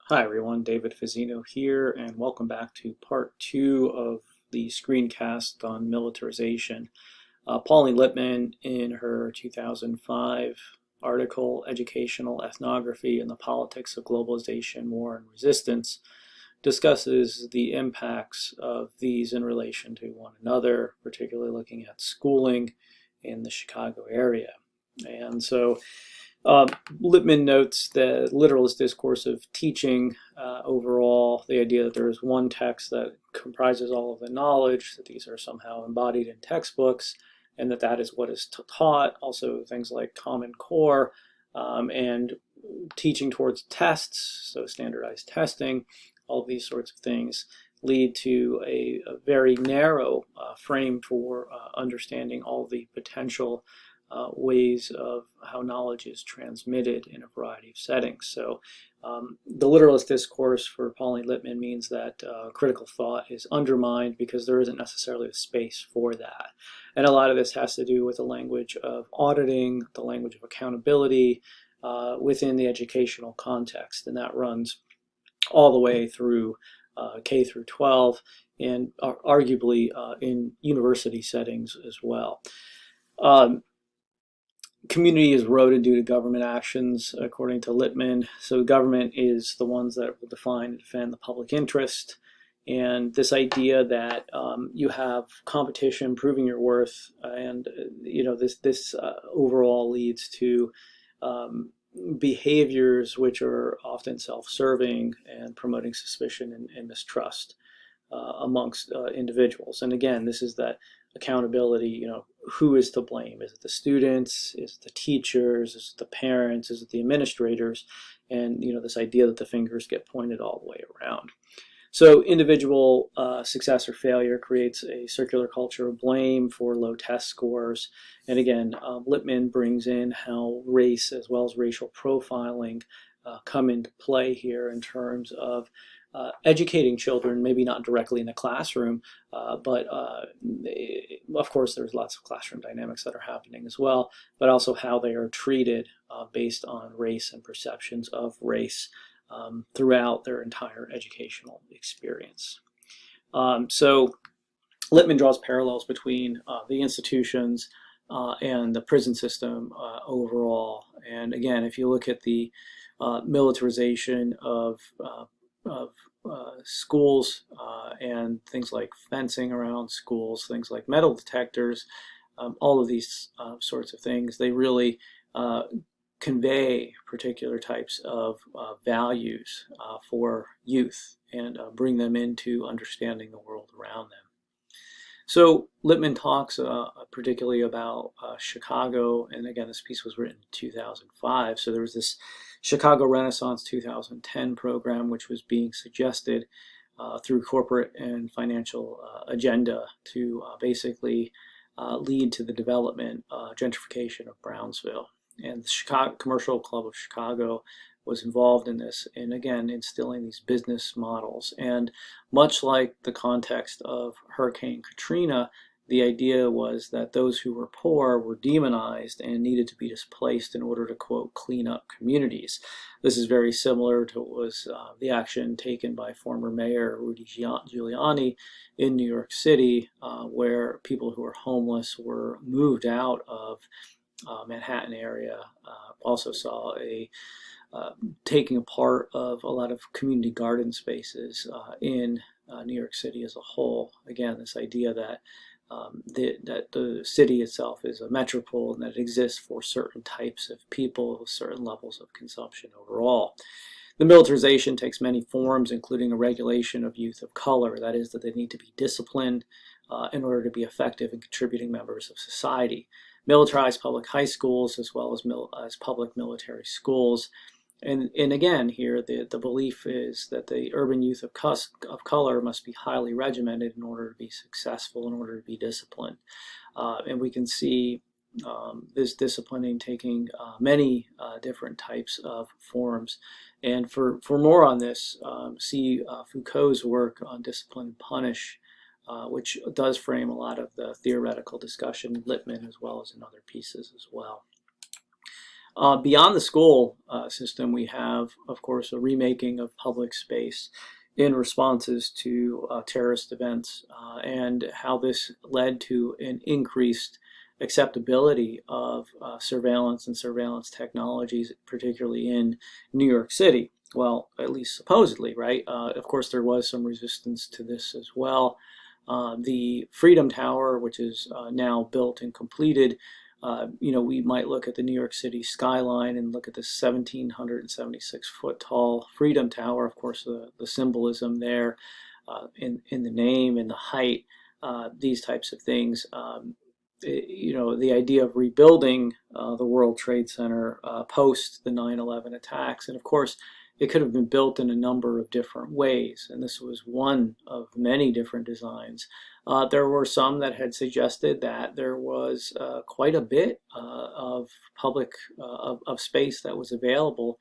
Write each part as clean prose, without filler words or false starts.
Hi everyone, David Fazzino here, and welcome back to part two of the screencast on militarization. Pauline Lippmann, in her 2005 article, Educational Ethnography and the Politics of Globalization, War, and Resistance, discusses the impacts of these in relation to one another, particularly looking at schooling in the Chicago area. And so uh, Lippmann notes the literalist discourse of teaching overall, the idea that there is one text that comprises all of the knowledge, that these are somehow embodied in textbooks, and that is what is taught. Also, things like Common Core and teaching towards tests, so standardized testing, all of these sorts of things lead to a very narrow frame for understanding all the potential ways of how knowledge is transmitted in a variety of settings. So the literalist discourse for Pauline Lippmann means that critical thought is undermined because there isn't necessarily a space for that. And a lot of this has to do with the language of auditing, the language of accountability within the educational context. And that runs all the way through K through 12 and arguably in university settings as well. Community is eroded due to government actions, according to Lippmann. So government is the ones that will define and defend the public interest. And this idea that you have competition, proving your worth, and this overall leads to behaviors which are often self-serving and promoting suspicion and mistrust amongst individuals. And again, this is that accountability, who is to blame? Is it the students? Is it the teachers? Is it the parents? Is it the administrators? And, this idea that the fingers get pointed all the way around. So individual success or failure creates a circular culture of blame for low test scores. And again, Lippmann brings in how race as well as racial profiling come into play here in terms of educating children, maybe not directly in the classroom, but of course there's lots of classroom dynamics that are happening as well, but also how they are treated based on race and perceptions of race throughout their entire educational experience. So Lippmann draws parallels between the institutions and the prison system overall. And again, if you look at the militarization of schools and things like fencing around schools, things like metal detectors, all of these sorts of things, they really convey particular types of values for youth and bring them into understanding the world around them. So Lippmann talks particularly about Chicago, and again, this piece was written in 2005. So there was this Chicago Renaissance 2010 program, which was being suggested through corporate and financial agenda to basically lead to the development, gentrification of Brownsville. And the Chicago Commercial Club of Chicago was involved in this, and again, instilling these business models. And much like the context of Hurricane Katrina, the idea was that those who were poor were demonized and needed to be displaced in order to, quote, clean up communities. This is very similar to what was the action taken by former Mayor Rudy Giuliani in New York City, where people who were homeless were moved out of Manhattan area. Also saw a taking apart of a lot of community garden spaces in New York City as a whole. Again, this idea that that the city itself is a metropole and that it exists for certain types of people with certain levels of consumption overall. The militarization takes many forms, including a regulation of youth of color. That is, that they need to be disciplined in order to be effective and contributing members of society. Militarized public high schools as well as public military schools. And again, here, the belief is that the urban youth of color must be highly regimented in order to be successful, in order to be disciplined. And we can see this disciplining taking many different types of forms. And for more on this, see Foucault's work on Discipline and Punish, which does frame a lot of the theoretical discussion in Lippmann as well as in other pieces as well. Beyond the school system, we have, of course, a remaking of public space in responses to terrorist events, and how this led to an increased acceptability of surveillance and surveillance technologies, particularly in New York City. Well, at least supposedly, right? Of course, there was some resistance to this as well. The Freedom Tower, which is now built and completed, we might look at the New York City skyline and look at the 1,776-foot tall Freedom Tower. Of course, the symbolism there in the name and the height, these types of things. The idea of rebuilding the World Trade Center post the 9/11 attacks, and of course, it could have been built in a number of different ways, and this was one of many different designs. There were some that had suggested that there was quite a bit of public of space that was available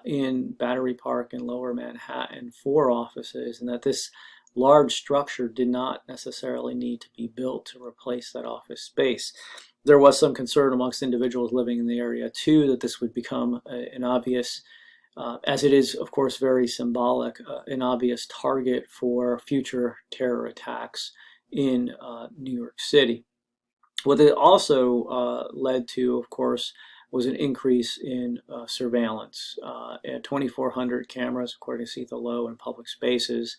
in Battery Park and Lower Manhattan for offices, and that this large structure did not necessarily need to be built to replace that office space. There was some concern amongst individuals living in the area too that this would become an obvious, as it is, of course, very symbolic, an obvious target for future terror attacks in New York City. What it also led to, of course, was an increase in surveillance. At 2,400 cameras, according to Cetha Lowe, in public spaces.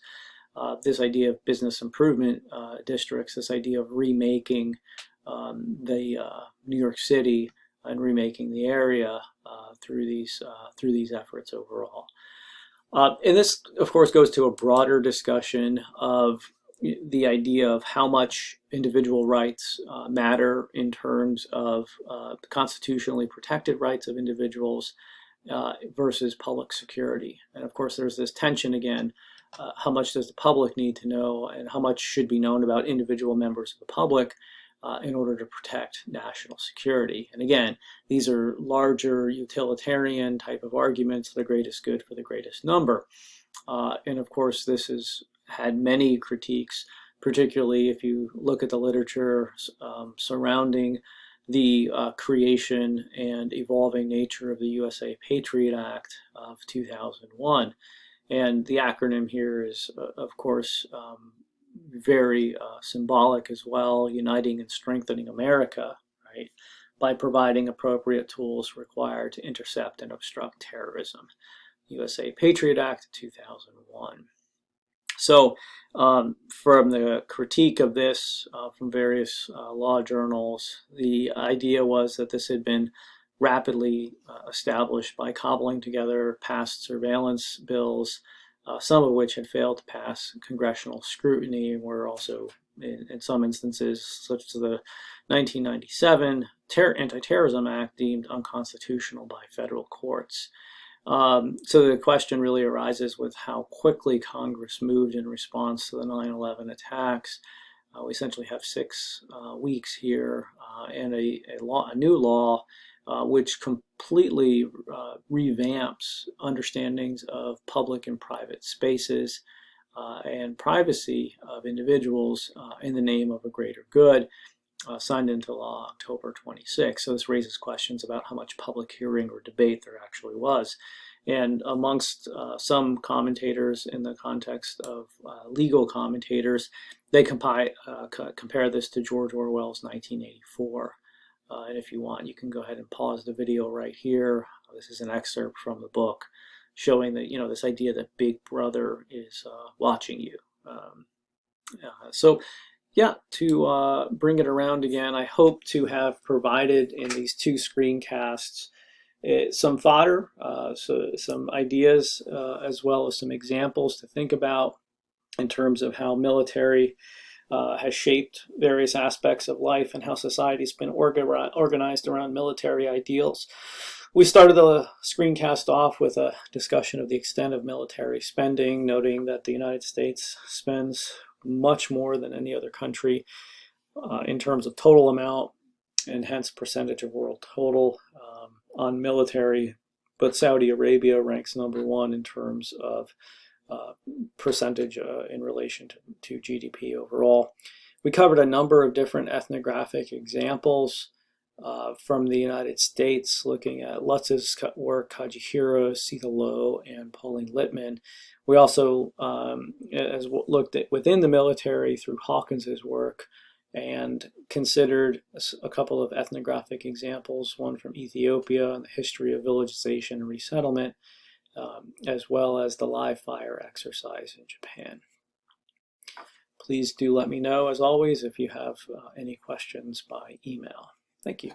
This idea of business improvement districts, this idea of remaking the New York City and remaking the area through these efforts overall. And this, of course, goes to a broader discussion of the idea of how much individual rights matter in terms of the constitutionally protected rights of individuals versus public security. And of course, there's this tension again. How much does the public need to know, and how much should be known about individual members of the public in order to protect national security? And again, these are larger utilitarian type of arguments, the greatest good for the greatest number. And of course, this has had many critiques, particularly if you look at the literature surrounding the creation and evolving nature of the USA Patriot Act of 2001. And the acronym here is, of course, very symbolic as well: uniting and strengthening America, right, by providing appropriate tools required to intercept and obstruct terrorism. USA Patriot Act of 2001. So from the critique of this from various law journals, the idea was that this had been rapidly established by cobbling together past surveillance bills, some of which had failed to pass congressional scrutiny and were also, in some instances, such as the 1997 Anti-Terrorism Act, deemed unconstitutional by federal courts. So the question really arises with how quickly Congress moved in response to the 9/11 attacks. We essentially have 6 weeks here and a new law which completely revamps understandings of public and private spaces and privacy of individuals in the name of a greater good, signed into law October 26. So this raises questions about how much public hearing or debate there actually was. And amongst some commentators, in the context of legal commentators, they compare this to George Orwell's 1984. And if you want, you can go ahead and pause the video right here. This is an excerpt from the book showing that, this idea that Big Brother is watching you. To bring it around again, I hope to have provided in these 2 screencasts some fodder, so some ideas, as well as some examples to think about in terms of how military has shaped various aspects of life and how society's been organized around military ideals. We started the screencast off with a discussion of the extent of military spending, noting that the United States spends much more than any other country in terms of total amount and hence percentage of world total on military, but Saudi Arabia ranks #1 in terms of percentage in relation to GDP overall. We covered a number of different ethnographic examples from the United States, looking at Lutz's work, Kajihiro, Sita Low, and Pauline Littman. We also looked at within the military through Hawkins's work and considered a couple of ethnographic examples, one from Ethiopia and the history of villagization and resettlement, as well as the live fire exercise in Japan. Please do let me know, as always, if you have any questions by email. Thank you.